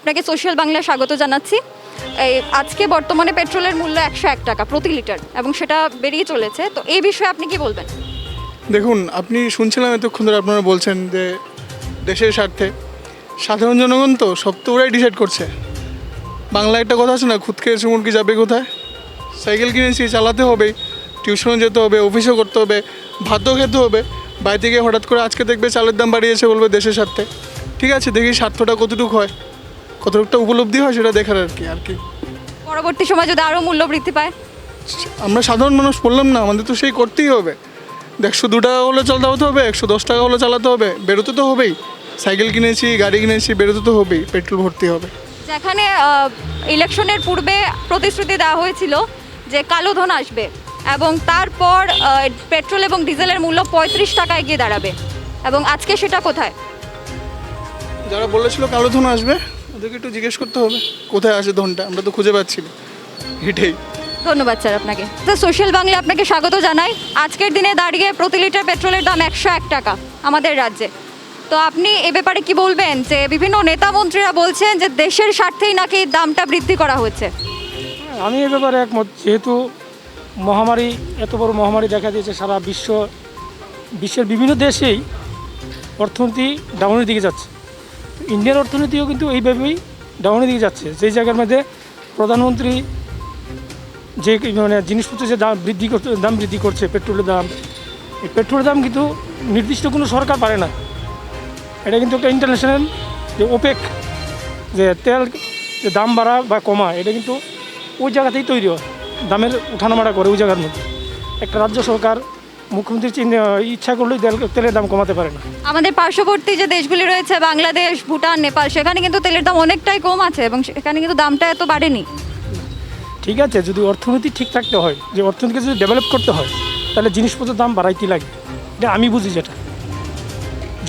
আপনাকে সোশ্যাল বাংলায় স্বাগত জানাচ্ছি। এই আজকে বর্তমানে পেট্রোলের মূল্য 101 টাকা প্রতি লিটার এবং সেটা বেরিয়ে চলেছে, তো এই বিষয়ে আপনি কি বলবেন? দেখুন, আপনি শুনছিলাম এতক্ষণ ধরে আপনারা বলছেন যে দেশের স্বার্থে, সাধারণ জনগণ তো সব তো ওরাই ডিসাইড করছে। বাংলা একটা কথা আছে না, খুদ খেয়েছে মুরগি যাবে কোথায়। সাইকেল কিনেছি, চালাতে হবে, টিউশনে যেতে হবে, অফিসও করতে হবে, ভাতও খেতে হবে। বাড়ি থেকে হঠাৎ করে আজকে দেখবে চালের দাম বাড়িয়েছে, বলবে দেশের স্বার্থে। ঠিক আছে, দেখি স্বার্থটা কতটুকু হয়, কতটুকটা উপলব্ধি হয় সেটা দেখার আর কি। পরবর্তী সময় যদি আরও মূল্য বৃদ্ধি পায়? আমরা সাধারণ মানুষ বললাম না, আমাদের তো সেই করতেই হবে। 102 টাকা হলে চালাতে হতে হবে, 110 টাকা হলে চালাতে হবে, বেরোতে তো হবেই। সাইকেল কিনেছি, গাড়ি কিনেছি, বেরোতে তো হবেই, পেট্রোল ভর্তি হবে। যেখানে ইলেকশনের পূর্বে প্রতিশ্রুতি দেওয়া হয়েছিল যে কালো ধন আসবে এবং তারপর পেট্রোল এবং ডিজেলের মূল্য 35 টাকায় গিয়ে দাঁড়াবে, এবং আজকে সেটা কোথায়? যারা বলেছিল কালো ধন আসবে, ওদেরকে একটু জিজ্ঞেস করতে হবে কোথায় আসে ধনটা, আমরা তো খুঁজে পাচ্ছি না। এটাই। ধন্যবাদ স্যার আপনাকে। স্যার, সোশ্যাল বাংলা আপনাকে স্বাগত জানাই। আজকের দিনে দাঁড়িয়ে প্রতি লিটার পেট্রোলের দাম 101 টাকা আমাদের রাজ্যে। তো আপনি এ ব্যাপারে কি বলবেন যে বিভিন্ন নেতা মন্ত্রীরা বলছেন যে দেশের স্বার্থেই নাকি দামটা বৃদ্ধি করা হচ্ছে? আমি এ ব্যাপারে একমত। যেহেতু মহামারী, এত বড় মহামারী দেখা দিয়েছে সারা বিশ্বের বিভিন্ন দেশেই অর্থনীতি ডাউনের দিকে যাচ্ছে। ইন্ডিয়ার অর্থনীতিও কিন্তু এইভাবেই ডাউনের দিকে যাচ্ছে। যেই জায়গার মধ্যে প্রধানমন্ত্রী যে জিনিসপত্রের যে দাম বৃদ্ধি করছে, পেট্রোলের দাম, এই পেট্রোলের দাম কিন্তু নির্দিষ্ট কোনো সরকার পারে না। এটা কিন্তু একটা ইন্টারন্যাশনাল যে ওপেক, যে তেল যে দাম বাড়া বা কমা, এটা কিন্তু ওই জায়গাতেই তৈরি হয়, দামের উঠানামাটা করে ওই জায়গার মধ্যে। একটা রাজ্য সরকার, মুখ্যমন্ত্রী ইচ্ছা করলেই তেলের দাম কমাতে পারে না। আমাদের পার্শ্ববর্তী যে দেশগুলি রয়েছে, বাংলাদেশ, ভুটান, নেপাল, সেখানে কিন্তু তেলের দাম অনেকটাই কম আছে এবং সেখানে কিন্তু দামটা এত বাড়েনি। ঠিক আছে, যদি অর্থনীতি ঠিক থাকতে হয়, যে অর্থনীতিকে যদি ডেভেলপ করতে হয়, তাহলে জিনিসপত্রের দাম বাড়াইতে লাগে। এটা আমি বুঝি। যেটা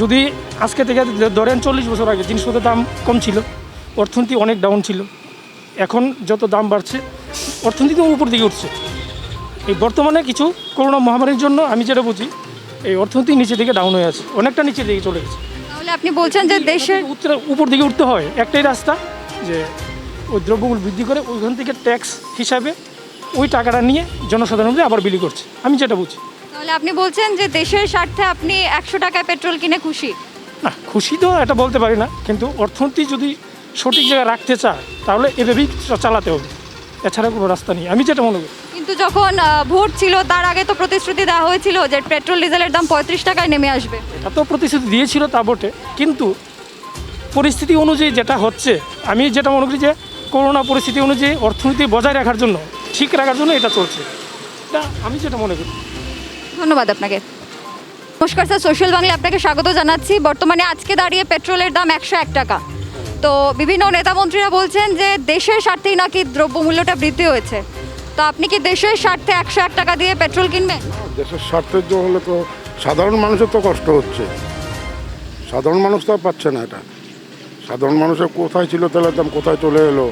যদি আজকে থেকে ধরেন 40 বছর আগে জিনিসপত্রের দাম কম ছিল, অর্থনীতি অনেক ডাউন ছিল, এখন যত দাম বাড়ছে অর্থনীতি উপর দিকে উঠছে। এই বর্তমানে কিছু করোনা মহামারীর জন্য আমি যেটা বুঝি, এই অর্থনীতি নিচে দিকে ডাউন হয়ে আছে, অনেকটা নিচের দিকে চলে গেছে। তাহলে আপনি বলছেন যে দেশের উপর দিকে উঠতে হয়, একটাই রাস্তা, যে ওই দ্রব্যমূল্য বৃদ্ধি করে ওইখান থেকে ট্যাক্স হিসাবে ওই টাকাটা নিয়ে জনসাধারণদের আবার বিলি করছে, আমি যেটা বুঝি। তাহলে আপনি বলছেন যে দেশের স্বার্থে আপনি 100 টাকায় পেট্রোল কিনে খুশি? না, খুশি তো এটা বলতে পারি না, কিন্তু অর্থনীতি যদি সঠিক জায়গায় রাখতে চায় তাহলে এভাবেই চালাতে হবে, এছাড়া কোনো রাস্তা নেই, আমি যেটা মনে করি। কিন্তু যখন ভোট ছিল তার আগে তো প্রতিশ্রুতি দেওয়া হয়েছিল যে পেট্রোল ডিজেলের দাম 35 টাকায় নেমে আসবে। এটা তো প্রতিশ্রুতি দিয়েছিল, তা বটে, কিন্তু পরিস্থিতি অনুযায়ী যেটা হচ্ছে, আমি যেটা মনে করি যে করোনা পরিস্থিতি অনুযায়ী অর্থনীতি বজায় রাখার জন্য, ঠিক রাখার জন্য এটা চলছে, এটা আমি যেটা মনে করি। ধন্যবাদ আপনাকে। নমস্কার স্যার, সোশ্যাল বাংলা আপনাকে স্বাগত জানাচ্ছি। বর্তমানে আজকে দাঁড়িয়ে পেট্রোলের দাম 101 টাকা। তো বিভিন্ন নেতামন্ত্রীরা বলছেন যে দেশের স্বার্থেই নাকি দ্রব্যমূল্যটা বৃদ্ধি হয়েছে। তো আপনি কি দেশের স্বার্থে 101 টাকা দিয়ে পেট্রোল কিনবেন? দেশের স্বার্থের জন্য হলে তো সাধারণ মানুষের তো কষ্ট হচ্ছে, সাধারণ মানুষ তো আর পাচ্ছে না। এটা সাধারণ মানুষের কোথায় ছিল তেলের দাম, কোথায় চলে এলো,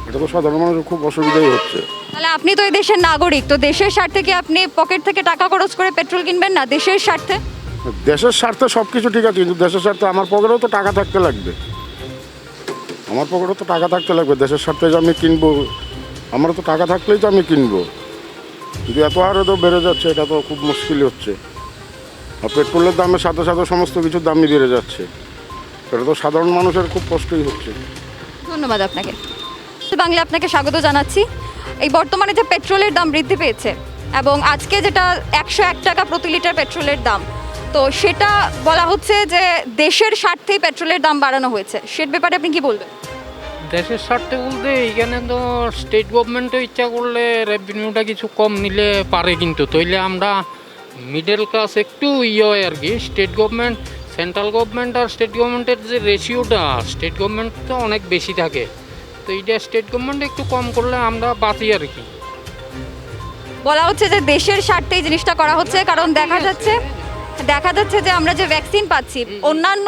এটা তো সাধারণ মানুষের খুব অসুবিধাই হচ্ছে। তাহলে আপনি তো এই দেশের নাগরিক, তো দেশের স্বার্থে কি আপনি পকেট থেকে টাকা খরচ করে পেট্রোল কিনবেন না দেশের স্বার্থে? দেশের স্বার্থে সব কিছু ঠিক আছে, কিন্তু দেশের স্বার্থে আমার পকেটেও তো টাকা থাকতে লাগবে, আমার পকেটেও তো টাকা থাকতে লাগবে। দেশের স্বার্থে যে আমি কিনবো, আমার তো টাকা থাকলেই তো আমি কিনবো, কিন্তু এত হারে তো বেড়ে যাচ্ছে, এটা তো খুব মুশকিল হচ্ছে। আর পেট্রোলের দামের সাথে সাথে সমস্ত কিছুর দামই বেড়ে যাচ্ছে, এটা তো সাধারণ মানুষের খুব কষ্টই হচ্ছে। ধন্যবাদ আপনাকে। বাংলা আপনাকে স্বাগত জানাচ্ছি। এই বর্তমানে যে পেট্রোলের দাম বৃদ্ধি পেয়েছে এবং আজকে যেটা 101 টাকা প্রতি লিটার পেট্রোলের দাম, তো সেটা বলা হচ্ছে যে দেশের স্বার্থেই পেট্রোলের দাম বাড়ানো হয়েছে, সে ব্যাপারে আপনি কি বলবেন? দেশের স্বার্থে বলতে এইখানে তো স্টেট গভর্নমেন্টও ইচ্ছা করলে রেভিনিউটা কিছু কম নিলে পারে, কিন্তু তৈলে আমরা মিডল ক্লাস একটু হয় আর কি। স্টেট গভর্নমেন্ট, সেন্ট্রাল গভর্নমেন্ট আর স্টেট গভর্নমেন্টের যে রেশিওটা, স্টেট গভর্নমেন্ট তো অনেক বেশি থাকে, তো এইটা স্টেট গভর্নমেন্ট একটু কম করলে আমরা বাঁচি আর কি। বলা হচ্ছে যে দেশের স্বার্থে এই জিনিসটা করা হচ্ছে, কারণ দেখা যাচ্ছে যে আমরা যে ভ্যাকসিন পাচ্ছি, অন্যান্য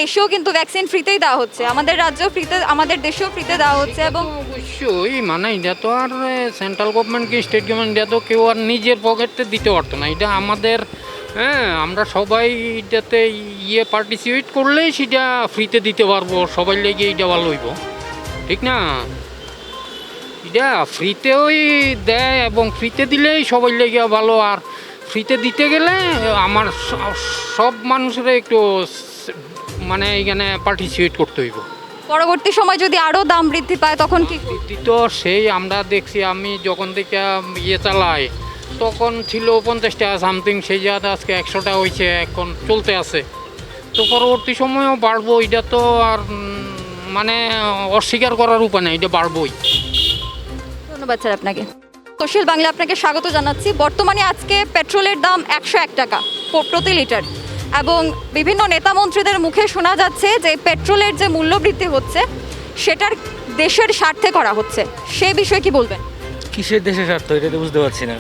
দেশেও কিন্তু ভ্যাকসিন ফ্রিতেই দেওয়া হচ্ছে, আমাদের রাজ্যেও ফ্রিতে, আমাদের দেশেও ফ্রিতে দেওয়া হচ্ছে। এবং অবশ্যই মানে এটা তো আর সেন্ট্রাল গভর্নমেন্ট কি স্টেট গভর্নমেন্ট, এটা তো কেউ আর নিজের পকেটে দিতে পারতো না, এটা আমাদের হ্যাঁ, আমরা সবাই এটাতে পার্টিসিপেট করলেই সেটা ফ্রিতে দিতে পারবো, সবাই লেগে এটা ভালো হইব, ঠিক না? এটা ফ্রিতেই দেয় এবং ফ্রিতে দিলেই সবাই লেগে ভালো। আর ফ্রিতে দিতে গেলে আমার সব মানুষের একটু মানে এখানে পার্টিসিপেট করতে হইব। পরবর্তী সময় যদি আরও দাম বৃদ্ধি পায় তখন কি করবেন? তো সেই আমরা দেখছি, আমি যখন থেকে চালাই তখন ছিল 50 টাকা সামথিং, সেই জায়গাতে আজকে 100 টাকা হয়েছে, এখন চলতে আছে। তো পরবর্তী সময়েও বাড়বো, এটা তো আর মানে অস্বীকার করার উপায় নেই, এটা বাড়বই। ধন্যবাদ স্যার আপনাকে। সোশ্যাল বাংলা আপনাকে স্বাগত জানাচ্ছি। বর্তমানে আজকে পেট্রোলের দাম 101 টাকা প্রতি লিটার, এবং বিভিন্ন নেতা মন্ত্রীদের মুখে শোনা যাচ্ছে যে পেট্রোলের যে মূল্যবৃদ্ধি হচ্ছে সেটার দেশের স্বার্থে করা হচ্ছে। সে বিষয়ে কি বলবেন? কিসের দেশের স্বার্থ এটা তো বুঝতে পারছি না।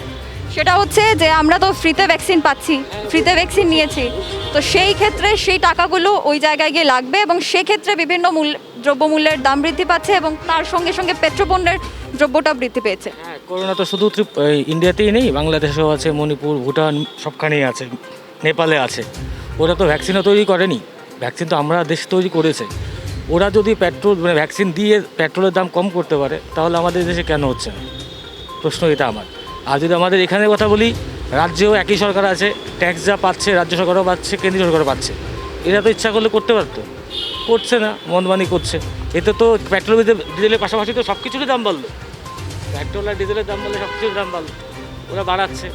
সেটা হচ্ছে যে আমরা তো ফ্রিতে ভ্যাকসিন পাচ্ছি, ফ্রিতে ভ্যাকসিন নিয়েছি, তো সেই ক্ষেত্রে সেই টাকাগুলো ওই জায়গায় গিয়ে লাগবে, এবং সেক্ষেত্রে বিভিন্ন দ্রব্যমূল্যের দাম বৃদ্ধি পাচ্ছে এবং তার সঙ্গে সঙ্গে পেট্রোপণ্যের দ্রব্যটা বৃদ্ধি পেয়েছে। হ্যাঁ, করোনা তো শুধু ইন্ডিয়াতেই নেই, বাংলাদেশেও আছে, মণিপুর, ভুটান সবখানেই আছে, নেপালে আছে। ওরা তো ভ্যাকসিনও তৈরি করেনি, ভ্যাকসিন তো আমরা দেশ তৈরি করেছে। ওরা যদি পেট্রোল মানে ভ্যাকসিন দিয়ে পেট্রোলের দাম কম করতে পারে, তাহলে আমাদের দেশে কেন হচ্ছে না? প্রশ্ন এটা আমার। আর যদি আমাদের এখানের কথা বলি, রাজ্যেও একই সরকার আছে, ট্যাক্স যা পাচ্ছে রাজ্য সরকারও পাচ্ছে, কেন্দ্রীয় সরকারও পাচ্ছে। এরা তো ইচ্ছা করলে করতে পারতো, করছে না, মনমানি করছে। এতে তো পেট্রোল ডিজেলের পাশাপাশি তো সব কিছুরই দাম বাড়লো। পেট্রোল আর ডিজেলের দাম বাড়লে সব কিছুর দাম বাড়লো, ওরা বাড়াচ্ছে।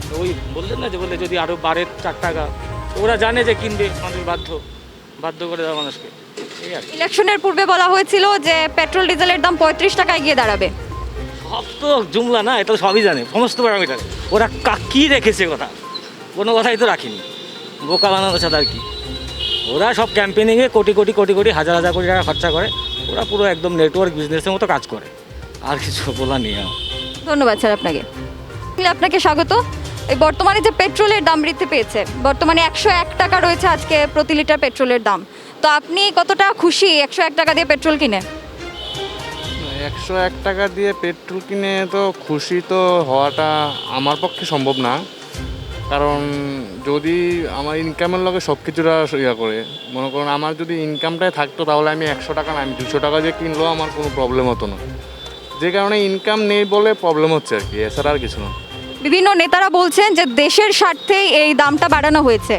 তো ওই বললেন না যে বললে যদি আরও বাড়ে 4 টাকা, তো ওরা জানে যে কিনবে, মানুষ বাধ্য করে দেওয়া মানুষকে। এই আর কি। ইলেকশনের পূর্বে বলা হয়েছিল যে পেট্রোল ডিজেলের দাম 35 টাকায় গিয়ে দাঁড়াবে। সব তো জুমলা না, এটা তো সবই জানে, সমস্ত প্যারামিটার। ওরা কী রেখেছে কথা? কোনো কথাই তো রাখিনি, বোকা বানানো ছাড়া আর কি। ওরা সব ক্যাম্পেনিংয়ে কোটি কোটি কোটি কোটি হাজার হাজার কোটি টাকা খরচা করে। ওরা পুরো একদম নেটওয়ার্ক বিজনেসের মতো কাজ করে, আর কিছু বলা নেই আমার। ধন্যবাদ স্যার আপনাকে। আপনাকে স্বাগত। এই বর্তমানে যে পেট্রোলের দাম বৃদ্ধি পেয়েছে, বর্তমানে 101 টাকা রয়েছে আজকে প্রতি লিটার পেট্রোলের দাম। তো আপনি কতটা খুশি 101 টাকা দিয়ে পেট্রোল কিনে? 101 টাকা দিয়ে পেট্রোল কিনে তো খুশি তো হওয়াটা আমার পক্ষে সম্ভব না, কারণ যদি আমার ইনকামের লগে সব কিছুটা ইয়া করে, মনে করুন আমার যদি ইনকামটাই থাকতো তাহলে আমি 100 টাকা না, আমি 200 টাকা দিয়ে কিনলেও আমার কোনো প্রবলেম হতো না। যে কারণে ইনকাম নেই বলে প্রবলেম হচ্ছে আর কি, এছাড়া আর কিছু না। বিভিন্ন নেতারা বলছেন যে দেশের স্বার্থেই এই দামটা বাড়ানো হয়েছে,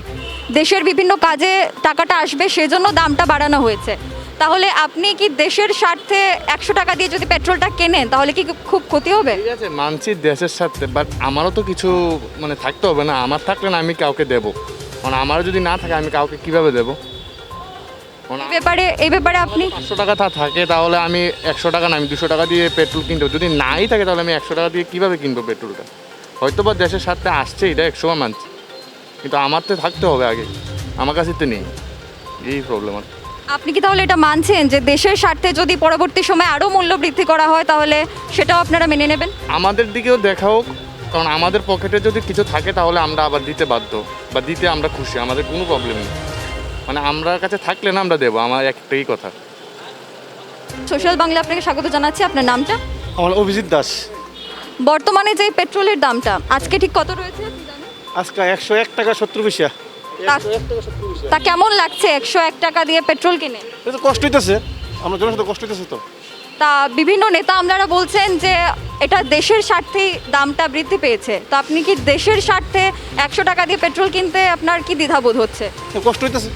দেশের বিভিন্ন কাজে টাকাটা আসবে সেজন্য দামটা বাড়ানো হয়েছে। তাহলে আপনি কি দেশের স্বার্থে 100 টাকা দিয়ে যদি পেট্রোলটা কেনেন তাহলে কি খুব ক্ষতি হবে? ঠিক আছে, মানছি দেশের সাথে, বাট আমারও তো কিছু মানে থাকতে হবে না। আমার থাকলে না আমি কাউকে দেবো, মানে আমার যদি না থাকে আমি কাউকে কিভাবে দেবো? এই ব্যাপারে আপনি 500 টাকা থাকে তাহলে আমি 100 টাকা না, আমি 200 টাকা দিয়ে পেট্রোল কিনতে হবে। যদি নাই থাকে তাহলে আমি 100 টাকা দিয়ে কীভাবে কিনবো পেট্রোলটা? হয়তো বা দেশের স্বার্থে আসছে, এটা 100 মানছি, কিন্তু আমার তো থাকতে হবে আগে, আমার কাছে তো নেই, এই প্রবলেম। আর আপনি কি তাহলে এটা মানছেন যে দেশের স্বার্থে যদি পরবর্তী সময় আরও মূল্য বৃদ্ধি করা হয় তাহলে সেটাও আপনারা মেনে নেবেন? আমাদের দিকেও দেখা হোক, কারণ আমাদের পকেটে যদি কিছু থাকে তাহলে আমরা আবার দিতে বাধ্য, বা দিতে আমরা খুশি, আমাদের কোনো প্রবলেম নেই। মানে আমরা কাছে থাকলে না আমরা দেবো, আমার একটাই কথা। সোশ্যাল বাংলা আপনাকে স্বাগত জানাচ্ছি। আপনার নামটা? আমার অভিজিৎ দাস। বর্তমানে যে পেট্রোলের দামটা আজকে ঠিক কত রয়েছে আপনি জানেন? আজকে 101 টাকা 70 পয়সা। তা কেমন লাগছে 101 টাকা দিয়ে পেট্রোল কিনে? এটা তো কষ্ট হইতেছে, আমরা জনসাধারণ কষ্ট হইতেছে তো। তা বিভিন্ন নেতা আমলারা বলছেন যে এটা দেশের স্বার্থেই দামটা বৃদ্ধি পেয়েছে। তো আপনি কি দেশের স্বার্থে 100 টাকা দিয়ে পেট্রোল কিনতে আপনার কি দ্বিধাবোধ হচ্ছে? কষ্ট হইতেছে,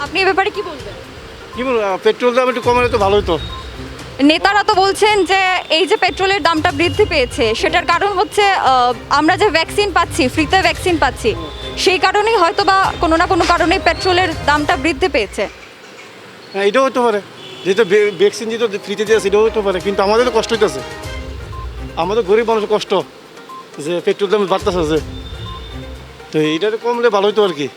আপনি এ ব্যাপারে কি বলবেন? কি বলবো, পেট্রোল দাম একটু কমালে তো ভালো হতো। নেতারা তো বলছেন যে এই যে পেট্রোলের দামটা বৃদ্ধি পেয়েছে সেটার কারণ হচ্ছে আমরা যে ভ্যাকসিন পাচ্ছি, ফ্রিতে ভ্যাকসিন পাচ্ছি, সেই কারণেই হয়তো বা কোনো না কোনো কারণে পেট্রোলের দামটা বৃদ্ধি পেয়েছে। হ্যাঁ, এটাও হতে পারে, যেহেতু ভ্যাকসিন যেহেতু ফ্রিতে দিয়েছে এটাও হতে পারে, কিন্তু আমাদের তো কষ্ট হইতেছে, আমাদের গরিব মানুষের কষ্ট যে পেট্রোল দাম বাড়তেছে যে, তো এইটা কমলে ভালো হতো আর কি।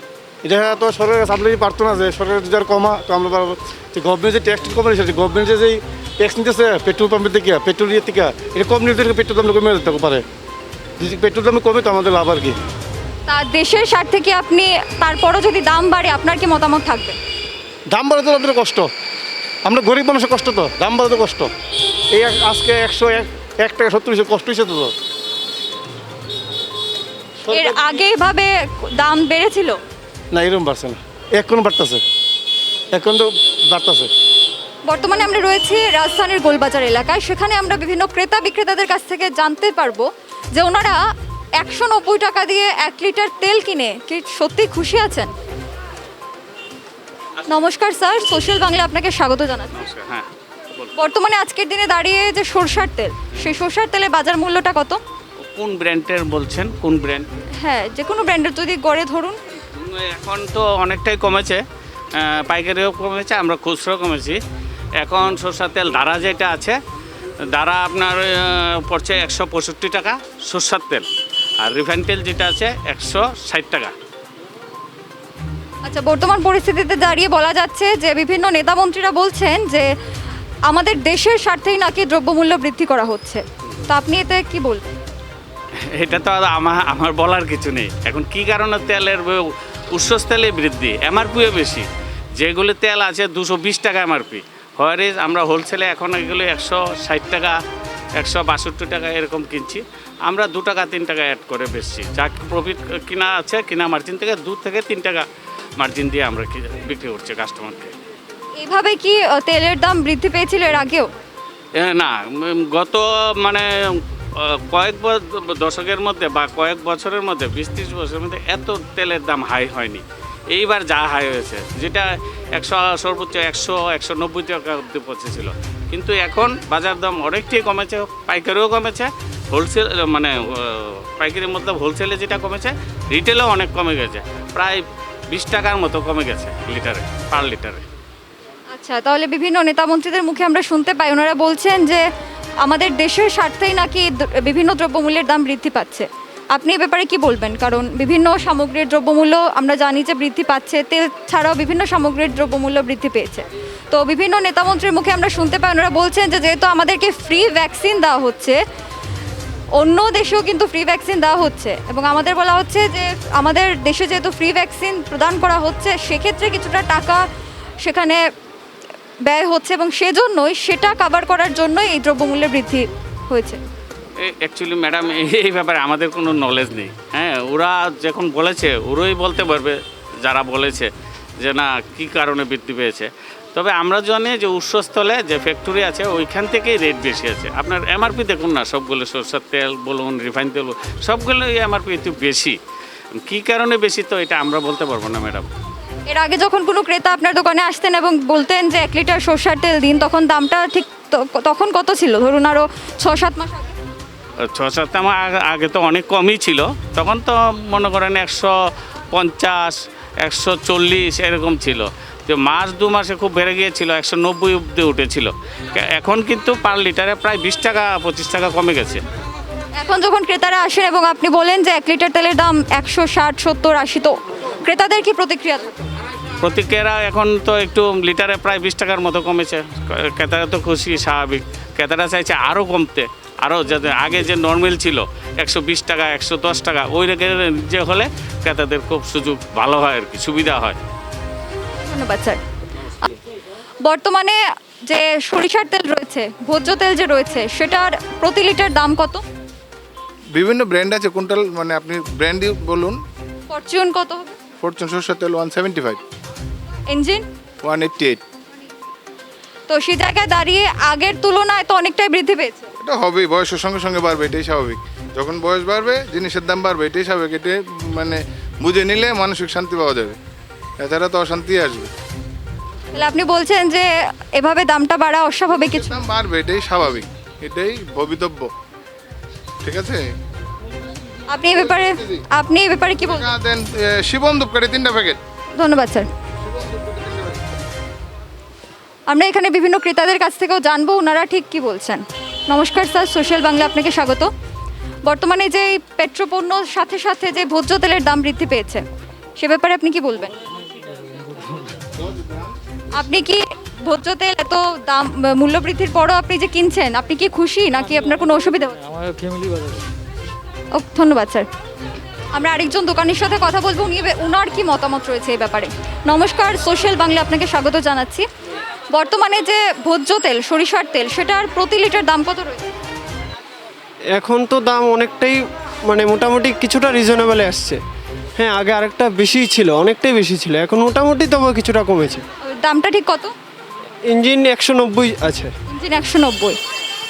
এটা তো সরকারের সামনে পারতো না, যে সরকার যদি আর কমা তো আমরা পারবো। যে গভর্নমেন্ট যে ট্যাক্স কমে নিচ্ছে, গভর্নমেন্ট যে ট্যাক্স নিতেছে পেট্রোল পাম্পের থেকে, পেট্রোল ইয়ের থেকে, এটা কম নিতে পেট্রোল দাম কমে যেতে পারে। যদি পেট্রোল দাম কমে তো আমাদের লাভ আর কি। তা দেশের স্বার্থে কি আপনি তারপরও যদি দাম বাড়ে আপনার কি মতামত থাকবে? দাম বাড়াতে আমাদের কষ্ট, আমরা গরিব মানুষের কষ্ট, তো দাম বাড়াতে কষ্ট। এই আজকে 101 টাকা 70 পয়সা কষ্ট হয়েছে তো, এর আগে এভাবে দাম বেড়েছিল? না এরকম বাড়ছে না, এখন বাড়তেছে, এখন তো বাড়তেছে। বর্তমানে আমরা রয়েছি রাজধানীর গোলবাজার এলাকায়। সেখানে আমরা বিভিন্ন ক্রেতা বিক্রেতাদের কাছ থেকে জানতে পারবো যে ওনারা 190 টাকা দিয়ে 1 লিটার তেল কিনে কি সত্যি খুশি আছেন। নমস্কার স্যার, সোশ্যাল বাংলা আপনাকে স্বাগত জানাচ্ছি। হ্যাঁ, বর্তমানে আজকের দিনে দাঁড়িয়ে যে সরষার তেল, সেই সরষার তেলের বাজার মূল্যটা কত? কোন ব্র্যান্ডের বলছেন? কোন ব্র্যান্ড? হ্যাঁ, যে কোনো ব্র্যান্ডের যদি গড়ে ধরুন। এখন তো অনেকটাই কমেছে, পাইকারিও কমেছে, আমরা খুচরো কমেছি। এখন সরষার তেল দারা যেটা আছে, দারা আপনার পড়ছে 165 টাকা সরষার তেল, আর রিফাইন তেল যেটা আছে 160 টাকা। আচ্ছা, বর্তমান পরিস্থিতিতে দাঁড়িয়ে বলা যাচ্ছে যে বিভিন্ন নেতামন্ত্রীরা বলছেন যে আমাদের দেশের স্বার্থেই নাকি দ্রব্যমূল্য বৃদ্ধি করা হচ্ছে। তো আপনি এতে কি বলবেন? এটা তো আর আমার বলার কিছু নেই। এখন কি কারণে তেলের উৎস তেলে বৃদ্ধি, এমআরপিও বেশি। যেগুলো তেল আছে 220 টাকা এমআরপি, হয়ারে আমরা হোলসেলে এখন এগুলো 160 টাকা 162 টাকা এরকম কিনছি। আমরা 2 টাকা 3 টাকা অ্যাড করে বেচছি। যা প্রফিট কিনা আছে, কিনা মার্জিন থেকে 2 থেকে 3 টাকা মার্জিন দিয়ে আমরা বিক্রি করছি কাস্টমারকে। এইভাবে কি তেলের দাম বৃদ্ধি পেয়েছিল এর আগেও? না, গত মানে কয়েক দশকের মধ্যে বা কয়েক বছরের মধ্যে 20-30 বছরের মধ্যে এত তেলের দাম হাই হয়নি। এইবার যা হাই হয়েছে, যেটা সর্বোচ্চ 100-190 টাকা অব্দি পৌঁছেছিল, কিন্তু এখন বাজার দাম অনেকটাই কমেছে, পাইকারিও কমেছে, হোলসেল মানে পাইকারির মধ্যে হোলসেলে যেটা কমেছে, রিটেলেও অনেক কমে গেছে, প্রায় 20 টাকার মতো কমে গেছে লিটারে, পার লিটারে। আচ্ছা, তাহলে বিভিন্ন নেতামন্ত্রীদের মুখে আমরা শুনতে পাই, ওনারা বলছেন যে আমাদের দেশের স্বার্থেই নাকি বিভিন্ন দ্রব্যমূল্যের দাম বৃদ্ধি পাচ্ছে। আপনি এ ব্যাপারে কি বলবেন? কারণ বিভিন্ন সামগ্রীর দ্রব্যমূল্য আমরা জানি যে বৃদ্ধি পাচ্ছে, তেল ছাড়াও বিভিন্ন সামগ্রীর দ্রব্যমূল্য বৃদ্ধি পেয়েছে। তো বিভিন্ন নেতামন্ত্রীর মুখে আমরা শুনতে পাই, ওনারা বলছেন যে যেহেতু আমাদেরকে ফ্রি ভ্যাকসিন দেওয়া হচ্ছে, অন্য দেশেও কিন্তু ফ্রি ভ্যাকসিন দেওয়া হচ্ছে, এবং আমাদের বলা হচ্ছে যে আমাদের দেশে যেহেতু ফ্রি ভ্যাকসিন প্রদান করা হচ্ছে, সেক্ষেত্রে কিছুটা টাকা সেখানে ব্যয় হচ্ছে, এবং সেজন্যই সেটা কভার করার জন্যই এই দ্রব্যমূল্যের বৃদ্ধি হয়েছে। অ্যাকচুয়ালি ম্যাডাম, এই ব্যাপারে আমাদের কোনো নলেজ নেই। হ্যাঁ, ওরা যখন বলেছে ওরাই বলতে পারবে, যারা বলেছে যে না কী কারণে বৃদ্ধি পেয়েছে। তবে আমরা জানি যে উৎসস্থলে যে ফ্যাক্টরি আছে ওইখান থেকেই রেট বেশি আছে। আপনার এমআরপি দেখুন না, সবগুলো সরষের তেল বলুন, রিফাইন তেল বলুন, সবগুলোই এমআরপি একটু বেশি। কী কারণে বেশি তো এটা আমরা বলতে পারবো না ম্যাডাম। এর আগে যখন কোনো ক্রেতা আপনার দোকানে আসতেন এবং বলতেন যে 1 লিটার সরষার তেল দিন, তখন দামটা ঠিক তখন কত ছিল? ধরুন আরও 6-7 মাস আগে। 6-7 মাস আগে তো অনেক কমই ছিল, তখন তো মনে করেন 150, 140 এরকম ছিল। তো মাস 2 মাসে খুব বেড়ে গিয়েছিল, 190 অব্দি উঠেছিল। এখন কিন্তু পার লিটারে প্রায় 20 টাকা 25 টাকা কমে গেছে। এখন যখন ক্রেতারা আসেন এবং আপনি বলেন যে 1 লিটার তেলের দাম 160, 70, 80, তো ক্রেতাদের কি প্রতিক্রিয়া? প্রতিক্রিয়া এখন তো একটু লিটারে প্রায় 20 টাকার মতো কমেছে। ক্রেতারা তো খুশি, স্বাভাবিক। ক্রেতারা চাইছে আরও কমতে, আরও যাতে আগে যে নর্মাল ছিল 120 টাকা 110 টাকা, ওই যে হলে ক্রেতাদের খুব সুযোগ ভালো হয় আর কি, সুবিধা হয়। ধন্যবাদ স্যার। বর্তমানে যে সরিষার তেল রয়েছে, ভোজ্য তেল যে রয়েছে, সেটার প্রতি লিটার দাম কত? বিভিন্ন ব্র্যান্ড আছে, কোনটা মানে আপনি ব্র্যান্ডই বলুন। ফরচুন কত হবে? ফরচুন সরষের তেল 175, ইঞ্জিন 188। তো সেই জায়গায় দাঁড়িয়ে আগের তুলনায় তো অনেকটাই বৃদ্ধি পেয়েছে। এটা হবেই, বয়সের সঙ্গে সঙ্গে বাড়বে, এটাই স্বাভাবিক। যখন বয়স বাড়বে জিনিসের দাম বাড়বে, এটাই স্বাভাবিক। এটা মানে বুঝে নিলে মানসিক শান্তি পাওয়া যাবে, এছাড়া তো অশান্তি আসবে। তাহলে আপনি বলছেন যে এভাবে দামটা বাড়া অস্বাভাবিক কিছু? দাম বাড়বে, এটাই স্বাভাবিক, এটাই ভবিতব্য। ঠিক আছে, আপনি এই ব্যাপারে কি বলবেন? টাকা দেন, শিবম ধূপকাঠি 3টা প্যাকেট। ধন্যবাদ স্যার। আমরা এখানে বিভিন্ন ক্রেতাদের কাছ থেকেও জানবো ওনারা ঠিক কি বলছেন। নমস্কার স্যার, সোশ্যাল বাংলা আপনাকে স্বাগত। বর্তমানে যে এই পেট্রোপণ্যর সাথে সাথে যে ভোজ্য তেলের দাম বৃদ্ধি পেয়েছে, সে ব্যাপারে আপনি কি বলবেন? আপনি কি ভোজ্য তেল এত দাম মূল্য বৃদ্ধির পরও আপনি যে কিনছেন, আপনি কি খুশি নাকি আপনার কোনো অসুবিধা হচ্ছে? আমার ফ্যামিলি বাজারে। ও, ধন্যবাদ স্যার। আমরা আরেকজন দোকানের সাথে কথা বলবো, ওনার কি মতামত রয়েছে এই ব্যাপারে। নমস্কার, সোশ্যাল বাংলা আপনাকে স্বাগত জানাচ্ছি। বর্তমানে যে ভোজ্য তেল, সরিষার তেল, সেটার প্রতি লিটার দাম কত রয়েছে? এখন তো দাম অনেকটাই মানে মোটামুটি কিছুটা রিজনেবলে আসছে। হ্যাঁ, আগে আরেকটা বেশি ছিল, অনেকটাই বেশি ছিল, এখন মোটামুটি তবে কিছুটা কমেছে। দামটা ঠিক কত? ইঞ্জিন 190 আছে। ইঞ্জিন 190,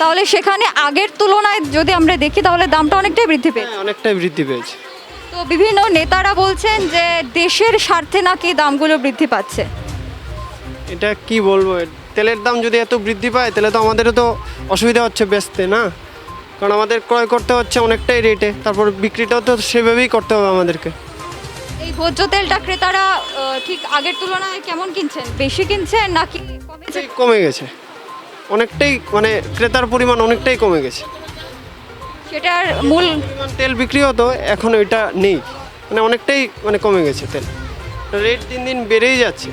তাহলে সেখানে আগের তুলনায় যদি আমরা দেখি তাহলে দামটা অনেকটাই বৃদ্ধি পেয়েছে। হ্যাঁ, অনেকটাই বৃদ্ধি পেয়েছে। তো বিভিন্ন নেতারা বলছেন যে দেশের স্বার্থে নাকি দামগুলো বৃদ্ধি পাচ্ছে। এটা কি বলবো, তেলের দাম যদি এত বৃদ্ধি পায় তাহলে তো আমাদেরও তো অসুবিধা হচ্ছে বেচতে, না? কারণ আমাদের ক্রয় করতে হচ্ছে অনেকটাই রেটে, তারপর বিক্রিটাও তো সেভাবেই করতে হবে আমাদেরকে। এই ভোজ্য তেলটা ক্রেতারা ঠিক আগের তুলনায় কেমন কিনছেন? বেশি কিনছেন নাকি কমেছে? কমে গেছে অনেকটাই, মানে ক্রেতার পরিমাণ অনেকটাই কমে গেছে। সেটার মূল পরিমাণ তেল বিক্রি হতো, এখন ওইটা নেই, মানে অনেকটাই মানে কমে গেছে তেল, রেট দিন দিন বেড়েই যাচ্ছে।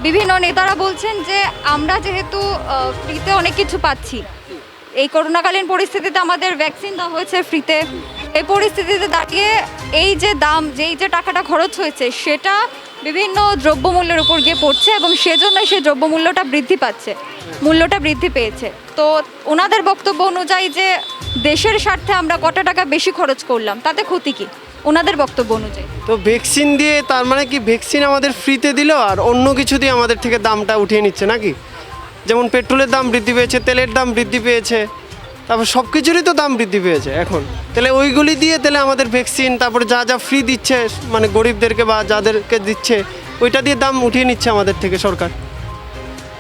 বিভিন্ন নেতারা বলছেন যে আমরা যেহেতু ফ্রিতে অনেক কিছু পাচ্ছি, এই করোনাকালীন পরিস্থিতিতে আমাদের ভ্যাকসিন দেওয়া হয়েছে ফ্রিতে, এই পরিস্থিতিতে দাঁড়িয়ে এই যে দাম, যেই যে টাকাটা খরচ হয়েছে সেটা বিভিন্ন দ্রব্যমূল্যের উপর গিয়ে পড়ছে এবং সেজন্যই সেই দ্রব্যমূল্যটা বৃদ্ধি পাচ্ছে, মূল্যটা বৃদ্ধি পেয়েছে। তো ওনাদের বক্তব্য অনুযায়ী যে দেশের স্বার্থে আমরা কত টাকা বেশি খরচ করলাম তাতে ক্ষতি কী, ওনাদের বক্তব্য অনুযায়ী? তো ভ্যাকসিন দিয়ে তার মানে কি ভ্যাকসিন আমাদের ফ্রিতে দিল আর অন্য কিছু দিয়ে আমাদের থেকে দামটা উঠিয়ে নিচ্ছে নাকি? যেমন পেট্রোলের দাম বৃদ্ধি পেয়েছে, তেলের দাম বৃদ্ধি পেয়েছে, তারপর সব কিছুরই তো দাম বৃদ্ধি পেয়েছে এখন। তাহলে ওইগুলি দিয়ে তাহলে আমাদের ভ্যাকসিন, তারপরে যা যা ফ্রি দিচ্ছে মানে গরিবদেরকে বা যাদেরকে দিচ্ছে, ওইটা দিয়ে দাম উঠিয়ে নিচ্ছে আমাদের থেকে সরকার।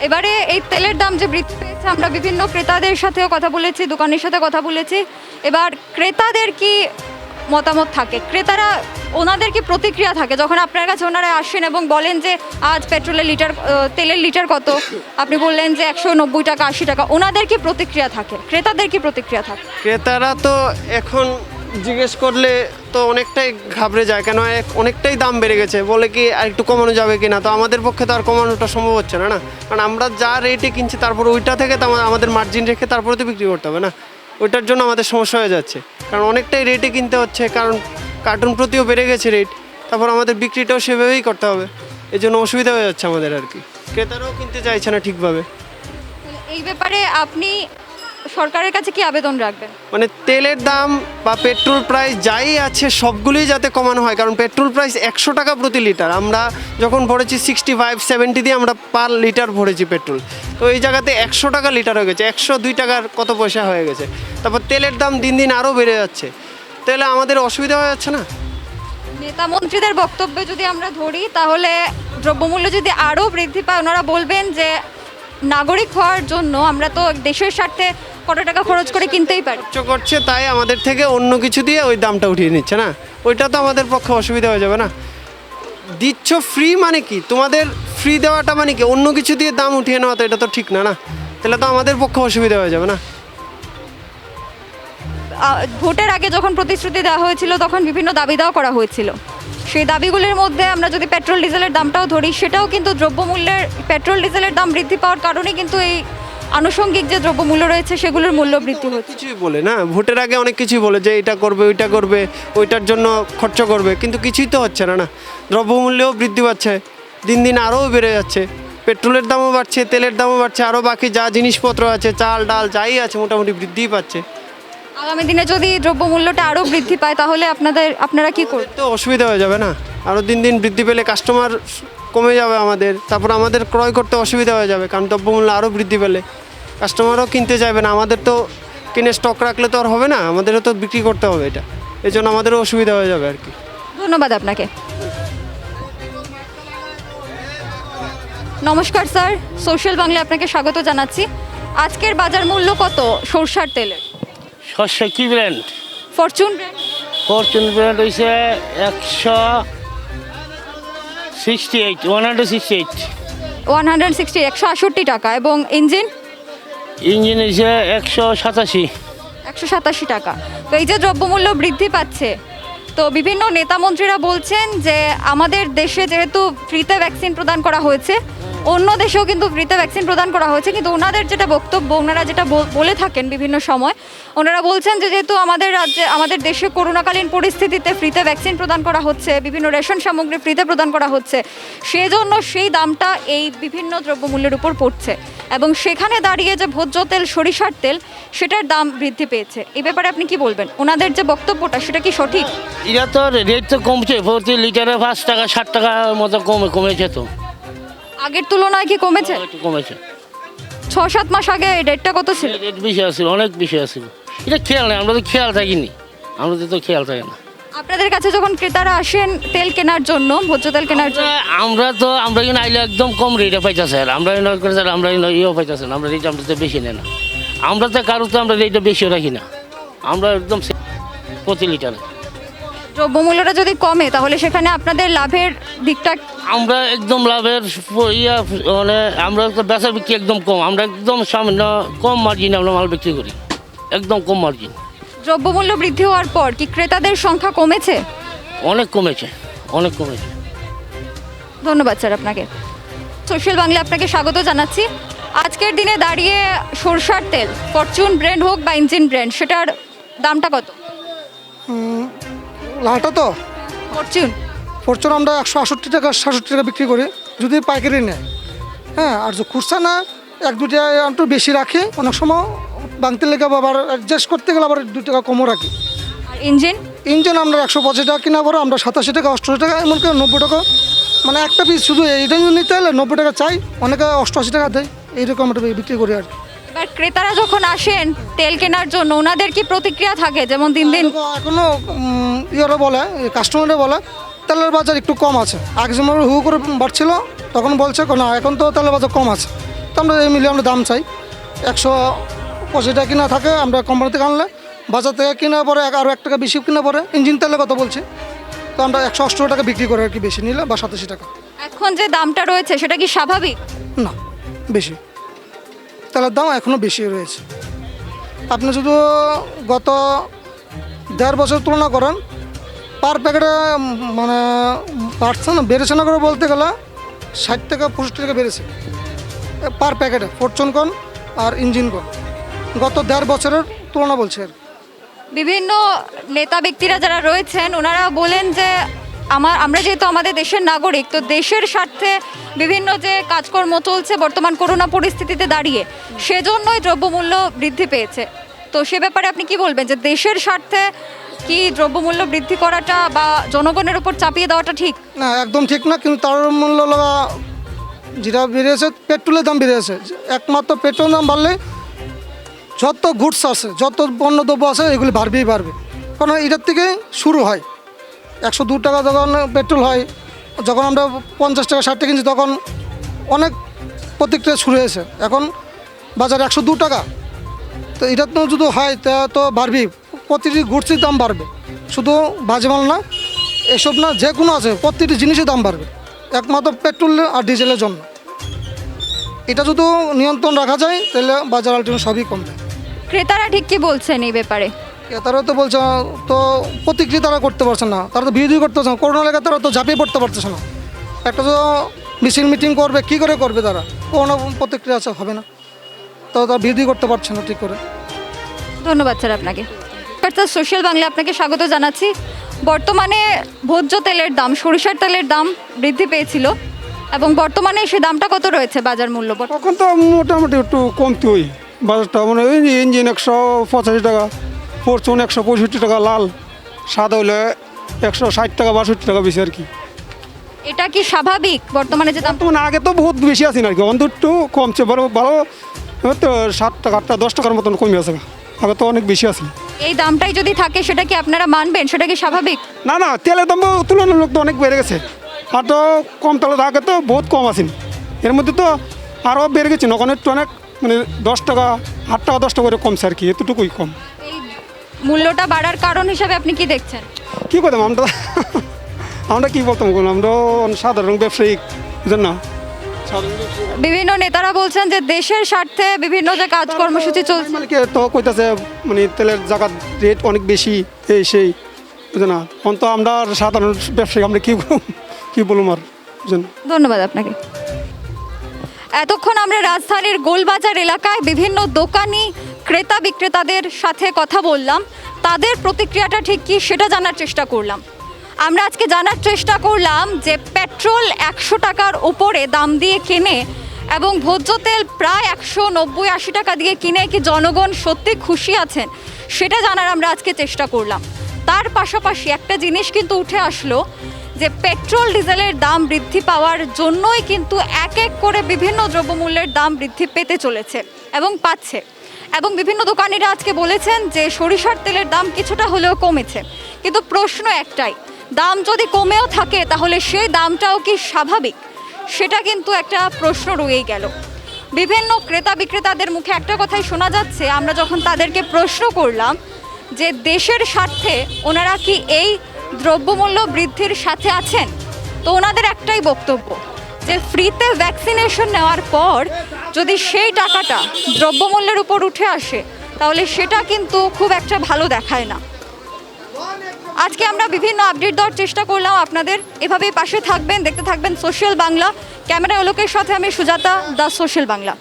এবারে এই তেলের দাম যে বৃদ্ধি পেয়েছে, আমরা বিভিন্ন ক্রেতাদের সাথেও কথা বলেছি, দোকানের সাথে কথা বলেছি। এবার ক্রেতাদের কি মতামত থাকে, ক্রেতারা ওনাদের কি প্রতিক্রিয়া থাকে যখন আপনার কাছে ওনারা আসেন এবং বলেন যে আজ পেট্রোলের লিটার, তেলের লিটার কত, আপনি বললেন যে 190 টাকা 80 টাকা, ওনাদের কি প্রতিক্রিয়া থাকে, ক্রেতাদের কি প্রতিক্রিয়া থাকে? ক্রেতারা তো এখন জিজ্ঞেস করলে তো অনেকটাই ঘাবড়ে যায়, কেন অনেকটাই দাম বেড়ে গেছে, বলে কি আর একটু কমানো যাবে কি না। তো আমাদের পক্ষে তো আর কমানোটা সম্ভব হচ্ছে না, না? কারণ আমরা যা রেটে কিনছি তারপর ওইটা থেকে তো আমাদের মার্জিন রেখে তারপরে তো বিক্রি করতে হবে, না? ওইটার জন্য আমাদের সমস্যা হয়ে যাচ্ছে, কারণ অনেকটাই রেটে কিনতে হচ্ছে, কারণ কার্টুন প্রতিও বেড়ে গেছে রেট, তারপর আমাদের বিক্রিটাও সেভাবেই করতে হবে, এই জন্য অসুবিধা হয়ে যাচ্ছে আমাদের আর কি। ক্রেতারাও কিনতে চাইছে না ঠিকভাবে। এই ব্যাপারে আপনি সরকারের কাছে কি আবেদন রাখবেন? মানে তেলের দাম বা পেট্রোল প্রাইস যাই আছে সবগুলোই যাতে কমানো হয়, কারণ পেট্রোল প্রাইস 100 টাকা প্রতি লিটার, আমরা যখন ভরেছি 65-70 দিয়ে আমরা পার লিটার ভরেছি পেট্রোল, তো এই জায়গাতে 100 টাকা লিটার হয়ে গেছে, 102 টাকার কত পয়সা হয়ে গেছে। তারপর তেলের দাম দিন দিন আরও বেড়ে যাচ্ছে, তাহলে আমাদের অসুবিধা হয়ে যাচ্ছে না? নেতা মন্ত্রীদের বক্তব্যে যদি আমরা ধরি তাহলে দ্রব্যমূল্য যদি আরও বৃদ্ধি পায়, ওনারা বলবেন যে নাগরিক হওয়ার জন্য আমরা তো দেশের স্বার্থে কত টাকা খরচ করে কিনতেই পারি, খরচ করছে তাই আমাদের থেকে অন্য কিছু দিয়ে ওই দামটা উঠিয়ে নিচ্ছে, না? ওইটা তো আমাদের পক্ষে অসুবিধা হয়ে যাবে না? দিচ্ছ ফ্রি মানে কি, তোমাদের ফ্রি দেওয়াটা মানে কি অন্য কিছু দিয়ে দাম উঠিয়ে নেওয়া, তো এটা তো ঠিক না, না? তাহলে তো আমাদের পক্ষে অসুবিধা হয়ে যাবে না? ভোটের আগে যখন প্রতিশ্রুতি দেওয়া হয়েছিল তখন বিভিন্ন দাবি দেওয়া করা হয়েছিল, সেই দাবিগুলির মধ্যে আমরা যদি পেট্রোল ডিজেলের দামটাও ধরি, সেটাও কিন্তু দ্রব্যমূল্যের, পেট্রোল ডিজেলের দাম বৃদ্ধি পাওয়ার কারণে কিন্তু এই আনুষঙ্গিক যে দ্রব্যমূল্য রয়েছে সেগুলোর মূল্য বৃদ্ধি হচ্ছে। কিছুই বলে না, ভোটের আগে অনেক কিছুই বলে যে এটা করবে ওইটা করবে, ওইটার জন্য খরচ করবে, কিন্তু কিছুই তো হচ্ছে না, না? দ্রব্যমূল্যও বৃদ্ধি পাচ্ছে, দিন দিন আরও বেড়ে যাচ্ছে, পেট্রোলের দামও বাড়ছে, তেলের দামও বাড়ছে, আরও বাকি যা জিনিসপত্র আছে, চাল ডাল যাই আছে মোটামুটি বৃদ্ধিই পাচ্ছে। আগামী দিনে যদি দ্রব্যমূল্যটা আরও বৃদ্ধি পায় তাহলে আপনারা কি করবেন? তো অসুবিধা হয়ে যাবে না? আরও দিন দিন বৃদ্ধি পেলে কাস্টমার কমে যাবে আমাদের, তারপর আমাদের ক্রয় করতে অসুবিধা হয়ে যাবে, কারণ দ্রব্যমূল্য আরও বৃদ্ধি পেলে কাস্টমারও কিনতে চাইবে না, আমাদের তো কিনে স্টক রাখলে তো আর হবে না, আমাদেরও তো বিক্রি করতে হবে, এটা এই জন্য আমাদেরও অসুবিধা হয়ে যাবে আর কি। ধন্যবাদ আপনাকে। নমস্কার স্যার, সোশ্যাল বাংলায় আপনাকে স্বাগত জানাচ্ছি। আজকের বাজার মূল্য কত সরষার তেলের? সর্ষে কি brand? Fortune brand. Fortune brand হয়েছে 168, 168 168 টাকা, এবং ইঞ্জিন ইঞ্জিন হয়েছে 187 187 টাকা। তো এই যে দ্রব্যমূল্য বৃদ্ধি পাচ্ছে, তো বিভিন্ন নেতা মন্ত্রীরা বলছেন যে আমাদের দেশে যেহেতু ফ্রিতে ভ্যাকসিন প্রদান করা হয়েছে, অন্য দেশেও কিন্তু ফ্রিতে ভ্যাকসিন প্রদান করা হয়েছে, কিন্তু ওনাদের যেটা বক্তব্য, ওনারা যেটা বলে থাকেন বিভিন্ন সময়, ওনারা বলছেন যে যেহেতু আমাদের রাজ্যে, আমাদের দেশে করোনাকালীন পরিস্থিতিতে ফ্রিতে ভ্যাকসিন প্রদান করা হচ্ছে, বিভিন্ন রেশন সামগ্রী ফ্রিতে প্রদান করা হচ্ছে, সেজন্য সেই দামটা এই বিভিন্ন দ্রব্যমূল্যের উপর পড়ছে এবং সেখানে দাঁড়িয়ে যে ভোজ্য তেল, সরিষার তেল, সেটার দাম বৃদ্ধি পেয়েছে। এই ব্যাপারে আপনি কি বলবেন? ওনাদের যে বক্তব্যটা সেটা কি সঠিক? এটা তো রেট তো কমছে, প্রতি লিটারে 5 টাকা 60 টাকার মতো কমেছে তো। আগের তুলনায় কি কমেছে? একটু কমেছে। 6-7 মাস আগে এই রেটটা কত ছিল? রেট বেশি আসছিল, অনেক বেশি আসছিল। এটা খেয়াল নেই, আমরা তো খেয়াল থাকিনি, আমাদের তো খেয়াল থাকে না। আপনাদের কাছে যখন ক্রেতারা আসেন তেল কেনার জন্য, ভোজ্য তেল কেনার জন্য, আমরা কিনা আইলে একদম কম রেটে পাইতেছে, আর আমরা ইয়েও পাইতেছে, আমরা রেট আমরা তো বেশি নেই না, আমরা তো কারো তো আমরা রেটটা বেশিও রাখি না, আমরা একদম প্রতি লিটারে। দ্রব্যমূল্যটা যদি কমে তাহলে সেখানে আপনাদের লাভের দিকটা? আমরা একদম লাভের মানে আমরা তো বেচা বিক্রি একদম কম, আমরা একদম সামান্য কম মার্জিনে আমরা মাল বিক্রি করি, একদম কম মার্জিন। দ্রব্যমূল্য বৃদ্ধি হওয়ার পর কি ক্রেতাদের সংখ্যা কমেছে? অনেক কমেছে, অনেক কমেছে। ধন্যবাদ স্যার আপনাকে। সোশ্যাল বাংলা আপনাকে স্বাগত জানাচ্ছি। আজকের দিনে দাঁড়িয়ে সরষার তেল, ফরচুন ব্র্যান্ড হোক বা ইঞ্জিন ব্র্যান্ড, সেটার দামটা কত? লালটা তো ফরচুন আমরা 168 টাকা 67 টাকা বিক্রি করি যদি পাইকারি নেয়, হ্যাঁ। আর যে খুচরা না, 1-2 টাকা একটু বেশি রাখি, অনেক সময় বাংতে লেগে আবার অ্যাডজাস্ট করতে গেলে আবার 2 টাকা কমও রাখি। আর ইঞ্জিন আমরা 185 টাকা কিনা পরে আমরা 87 টাকা 88 টাকা, এমনকি 90 টাকা, মানে একটা পিস শুধু এইটা নিতে হলে 90 টাকা চাই, অনেকে 88 টাকা দেয়, এইরকম আমরা বিক্রি করি আর কি। এবার ক্রেতারা যখন আসেন তেল কেনার জন্য, ওনাদের কি প্রতিক্রিয়া থাকে? যেমন দিন দিন এখনো ইয়েরা বলে, কাস্টমাররা বলে তেলের বাজার একটু কম আছে, আগে যেমন হু করে বাড়ছিল তখন বলছে না এখন তো তেলের বাজার কম আছে, তো আমরা এই মিলিয়ে আমরা দাম চাই। 185 টাকা কিনা থাকে, আমরা কোম্পানি থেকে আনলে বাজার থেকে কিনা পরে আরও 1 টাকা বেশি কিনা পরে ইঞ্জিন তেলের কথা বলছি, তো আমরা 180 টাকা বিক্রি করি আর কি, বেশি নিলে বা 87 টাকা। এখন যে দামটা রয়েছে সেটা কি স্বাভাবিক? না, বেশি, তেলের দাম এখনও বেশি রয়েছে। আপনি শুধু গত 1.5 বছর তুলনা করেন, পার প্যাকেটে মানে বাড়ছে না, বেড়েছে না করে বলতে গেলে 60 টাকা 65 টাকা বেড়েছে পার প্যাকেটে, ফরচুন কোন আর ইঞ্জিন কোন, গত 1.5 বছরের তুলনা বলছে আর। বিভিন্ন নেতা ব্যক্তিরা যারা রয়েছেন ওনারা বলেন যে আমরা যেহেতু আমাদের দেশের নাগরিক, তো দেশের স্বার্থে বিভিন্ন যে কাজকর্ম চলছে বর্তমান করোনা পরিস্থিতিতে দাঁড়িয়ে, সেজন্যই দ্রব্যমূল্য বৃদ্ধি পেয়েছে। তো সে ব্যাপারে আপনি কি বলবেন, যে দেশের স্বার্থে কি দ্রব্যমূল্য বৃদ্ধি করাটা বা জনগণের উপর চাপিয়ে দেওয়াটা ঠিক? না, একদম ঠিক না, কিন্তু তার মূল্য যেটা বেড়েছে, পেট্রোলের দাম বেড়েছে। একমাত্র পেট্রোলের দাম বাড়লে যত গুডস আছে, যত পণ্যদ্রব্য আছে, এগুলি বাড়বেই বাড়বে, কারণ এটার থেকে শুরু হয়। 102 টাকা যখন পেট্রোল হয়, যখন আমরা 50 টাকা 60 টাকা কিনছি, তখন অনেক প্রতিক্রিয়া শুরু হয়েছে। এখন বাজারে 102 টাকা, তো এটা তো যদি হয় তা তো বাড়বেই, প্রতিটি গুডসের দাম বাড়বে, শুধু বাজে মাল না, এসব না, যে কোনো আছে প্রতিটি জিনিসের দাম বাড়বে, একমাত্র পেট্রোল আর ডিজেলের জন্য। এটা যদি নিয়ন্ত্রণ রাখা যায় তাহলে বাজার আলটিমেট সবই কমবে। ক্রেতারা ঠিক কি বলছেন এই ব্যাপারে? তারা তো বলছে, তো প্রতিক্রিয়া তারা করতে পারছে না, তারা তো বিরোধী করতে পারছে না, করোনা লেগে তারা তো ঝাঁপিয়ে পড়তে পারতেছে না। একটা তো মিটিং করবে, কি করে করবে তারা, কোনো প্রতিক্রিয়া আছে হবে না, তো তারা বিরোধী করতে পারছে না ঠিক করে। ধন্যবাদ স্যার আপনাকে। সোশ্যাল বাংলা আপনাকে স্বাগত জানাচ্ছি। বর্তমানে ভোজ্য তেলের দাম, সরিষার তেলের দাম বৃদ্ধি পেয়েছিল এবং বর্তমানে সে দামটা কত রয়েছে বাজার মূল্য? এখন তো মোটামুটি একটু কমতে ওই বাজারটা, মানে ওই ইঞ্জিন 185 টাকা, ফরচুন 165 টাকা, লাল সাদা হলে 160 টাকা 62 টাকা বেশি আর কি। এটা কি স্বাভাবিক বর্তমানে যে দাম? মানে আগে তো বহুত বেশি আছে আর কি, অন্তত একটু কমছে, ভালো তো 7 টাকা 8 টাকা 10 টাকার মতন কমে আছে, আগে তো অনেক বেশি আছে। এই দামটাই যদি থাকে সেটা কি আপনারা মানবেন? সেটা কি স্বাভাবিক? না না, তেলের দাম তুলনামূলক তো অনেক বেড়ে গেছে, আর তো কম তেলের আগে তো বহুত কম আসেনি, এর মধ্যে তো আরও বেড়ে গেছে, ওখানে একটু অনেক মানে 10 টাকা 8 টাকা 10 টাকা করে কমছে আর কি, এতটুকুই কম। এই মূল্যটা বাড়ার কারণ হিসাবে আপনি কি দেখছেন? কী করতাম আমরা কী বলতাম, আমরা সাধারণ ব্যবসায়িক বুঝলেন না। বিভিন্ন নেতারা বলছেন যে দেশের স্বার্থে বিভিন্ন যে কাজ কর্মসূচি চলছে, মানে তো কইতাছে মানে তেলের জায়গার রেট অনেক বেশি, এই সেই বুঝলেন না, এখন তো আমরা সাধারণ ব্যবসায়ী আমরা কী বলুম আর বুঝলেন। ধন্যবাদ আপনাকে। এতক্ষণ আমরা রাজধানীর গোলবাজার এলাকায় বিভিন্ন দোকানি ক্রেতা বিক্রেতাদের সাথে কথা বললাম, তাদের প্রতিক্রিয়াটা ঠিক কী সেটা জানার চেষ্টা করলাম। আমরা আজকে জানার চেষ্টা করলাম যে পেট্রোল 100 টাকার উপরে দাম দিয়ে কেনে এবং ভোজ্য তেল প্রায় 190-80 টাকা দিয়ে কিনে কি জনগণ সত্যি খুশি আছেন সেটা জানার আমরা আজকে চেষ্টা করলাম। তার পাশাপাশি একটা জিনিস কিন্তু উঠে আসলো যে পেট্রোল ডিজেলের দাম বৃদ্ধি পাওয়ার জন্যই কিন্তু এক এক করে বিভিন্ন দ্রব্যমূল্যের দাম বৃদ্ধি পেতে চলেছে এবং পাচ্ছে। এবং বিভিন্ন দোকানিরা আজকে বলেছেন যে সরিষার তেলের দাম কিছুটা হলেও কমেছে, কিন্তু প্রশ্ন একটাই, দাম যদি কমেও থাকে তাহলে সেই দামটাও কি স্বাভাবিক, সেটা কিন্তু একটা প্রশ্ন রয়েই গেল। বিভিন্ন ক্রেতা বিক্রেতাদের মুখে একটা কথাই শোনা যাচ্ছে, আমরা যখন তাদেরকে প্রশ্ন করলাম যে দেশের স্বার্থে ওনারা কি এই দ্রব্যমূল্য বৃদ্ধির সাথে আছেন, তো ওনাদের একটাই বক্তব্য যে ফ্রিতে ভ্যাকসিনেশন নেওয়ার পর যদি সেই টাকাটা দ্রব্যমূল্যের উপর উঠে আসে তাহলে সেটা কিন্তু খুব একটা ভালো দেখায় না। আজকে আমরা বিভিন্ন আপডেট দেওয়ার চেষ্টা করলাম আপনাদের, এভাবেই পাশে থাকবেন, দেখতে থাকবেন সোশ্যাল বাংলা। ক্যামেরা লোকের সাথে আমি সুজাতা, দ্য সোশ্যাল বাংলা।